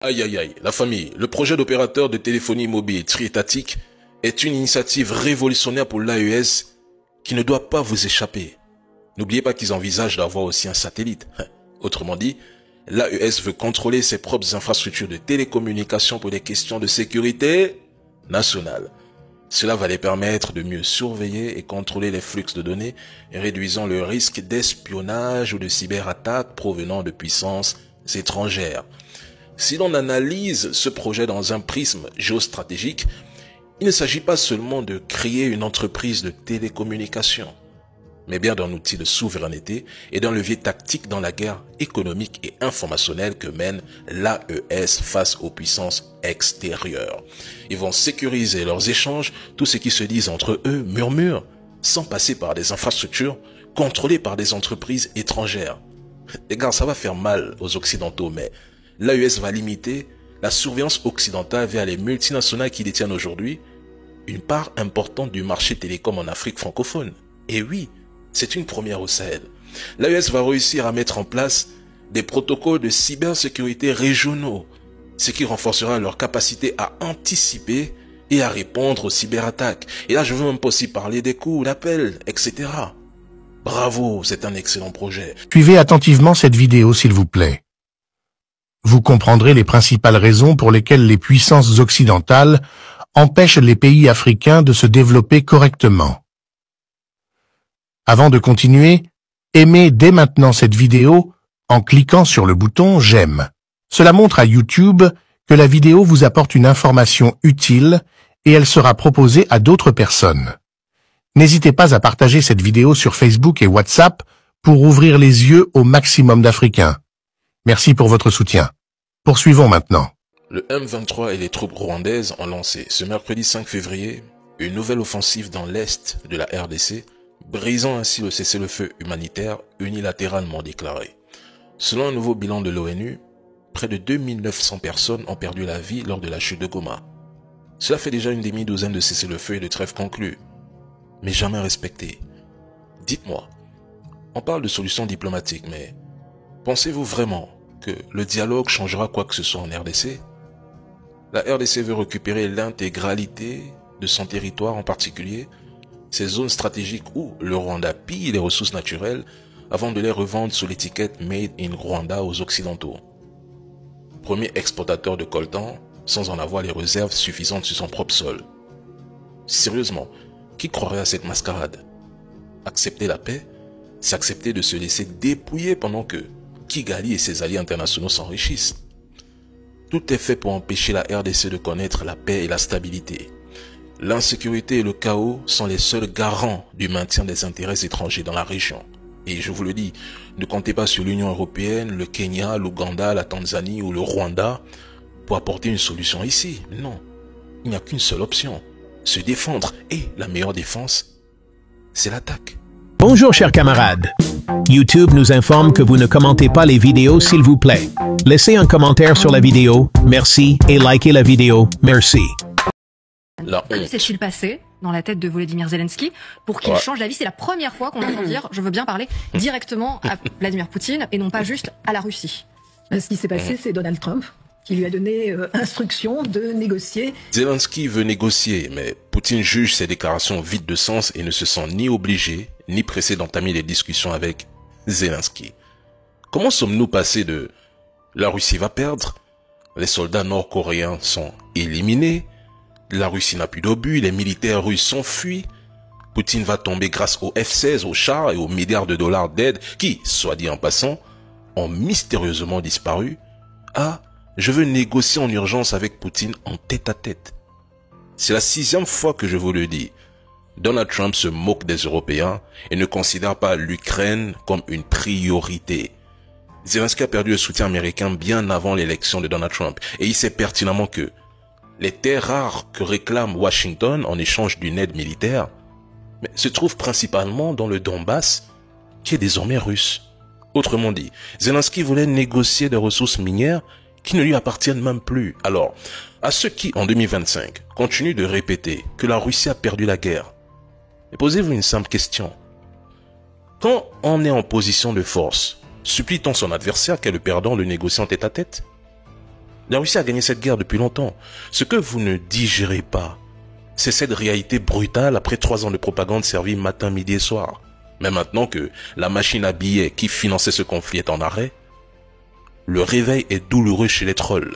Aïe aïe aïe, la famille, le projet d'opérateur de téléphonie mobile triétatique est une initiative révolutionnaire pour l'AES qui ne doit pas vous échapper. N'oubliez pas qu'ils envisagent d'avoir aussi un satellite. Autrement dit, l'AES veut contrôler ses propres infrastructures de télécommunication pour des questions de sécurité nationale. Cela va les permettre de mieux surveiller et contrôler les flux de données, réduisant le risque d'espionnage ou de cyberattaques provenant de puissances étrangères. Si l'on analyse ce projet dans un prisme géostratégique, il ne s'agit pas seulement de créer une entreprise de télécommunication, mais bien d'un outil de souveraineté et d'un levier tactique dans la guerre économique et informationnelle que mène l'AES face aux puissances extérieures. Ils vont sécuriser leurs échanges, tout ce qui se dit entre eux murmure, sans passer par des infrastructures contrôlées par des entreprises étrangères. Les gars, ça va faire mal aux Occidentaux, mais l'AES va limiter la surveillance occidentale vers les multinationales qui détiennent aujourd'hui une part importante du marché télécom en Afrique francophone. Et oui, c'est une première au Sahel. L'AES va réussir à mettre en place des protocoles de cybersécurité régionaux, ce qui renforcera leur capacité à anticiper et à répondre aux cyberattaques. Et là, je veux même pas aussi parler des coups d'appel, etc. Bravo, c'est un excellent projet. Suivez attentivement cette vidéo, s'il vous plaît. Vous comprendrez les principales raisons pour lesquelles les puissances occidentales empêchent les pays africains de se développer correctement. Avant de continuer, aimez dès maintenant cette vidéo en cliquant sur le bouton « J'aime ». Cela montre à YouTube que la vidéo vous apporte une information utile et elle sera proposée à d'autres personnes. N'hésitez pas à partager cette vidéo sur Facebook et WhatsApp pour ouvrir les yeux au maximum d'Africains. Merci pour votre soutien. Poursuivons maintenant. Le M23 et les troupes rwandaises ont lancé ce mercredi 5 février une nouvelle offensive dans l'est de la RDC, brisant ainsi le cessez-le-feu humanitaire unilatéralement déclaré. Selon un nouveau bilan de l'ONU, près de 2900 personnes ont perdu la vie lors de la chute de Goma. Cela fait déjà une demi-douzaine de cessez-le-feu et de trêves conclus, mais jamais respectés. Dites-moi, on parle de solutions diplomatiques, mais pensez-vous vraiment que le dialogue changera quoi que ce soit en RDC? La RDC veut récupérer l'intégralité de son territoire, en particulier ces zones stratégiques où le Rwanda pille les ressources naturelles avant de les revendre sous l'étiquette Made in Rwanda aux Occidentaux. Premier exportateur de coltan sans en avoir les réserves suffisantes sur son propre sol. Sérieusement, qui croirait à cette mascarade? Accepter la paix, c'est accepter de se laisser dépouiller pendant que Kigali et ses alliés internationaux s'enrichissent. Tout est fait pour empêcher la RDC de connaître la paix et la stabilité. L'insécurité et le chaos sont les seuls garants du maintien des intérêts étrangers dans la région. Et je vous le dis, ne comptez pas sur l'Union européenne, le Kenya, l'Ouganda, la Tanzanie ou le Rwanda pour apporter une solution ici. Non, il n'y a qu'une seule option, se défendre. Et la meilleure défense, c'est l'attaque. Bonjour chers camarades. YouTube nous informe que vous ne commentez pas les vidéos s'il vous plaît. Laissez un commentaire sur la vidéo, merci, et likez la vidéo, merci. La Que honte. s'est-il passé dans la tête de Volodymyr Zelensky pour qu'il change d'avis? C'est la première fois qu'on entend dire je veux bien parler directement à Vladimir Poutine et non pas juste à la Russie. Ce qui s'est passé, c'est Donald Trump qui lui a donné instruction de négocier. Zelensky veut négocier, mais Poutine juge ses déclarations vides de sens et ne se sent ni obligé ni pressé d'entamer les discussions avec Zelensky. Comment sommes-nous passés de « la Russie va perdre »,« les soldats nord-coréens sont éliminés »,« la Russie n'a plus d'obus, les militaires russes s'enfuient »,« Poutine va tomber grâce aux F-16, aux chars et aux milliards de dollars d'aide qui, soit dit en passant, ont mystérieusement disparu », à « je veux négocier en urgence avec Poutine en tête-à-tête ». C'est la 6e fois que je vous le dis. Donald Trump se moque des Européens et ne considère pas l'Ukraine comme une priorité. Zelensky a perdu le soutien américain bien avant l'élection de Donald Trump et il sait pertinemment que les terres rares que réclame Washington en échange d'une aide militaire se trouvent principalement dans le Donbass qui est désormais russe. Autrement dit, Zelensky voulait négocier des ressources minières qui ne lui appartiennent même plus. Alors, à ceux qui, en 2025, continuent de répéter que la Russie a perdu la guerre, posez-vous une simple question. Quand on est en position de force, supplie-t-on son adversaire qu'est le perdant le négociant tête-à-tête? La Russie a gagné cette guerre depuis longtemps. Ce que vous ne digérez pas, c'est cette réalité brutale après 3 ans de propagande servie matin, midi et soir. Mais maintenant que la machine à billets qui finançait ce conflit est en arrêt, le réveil est douloureux chez les trolls.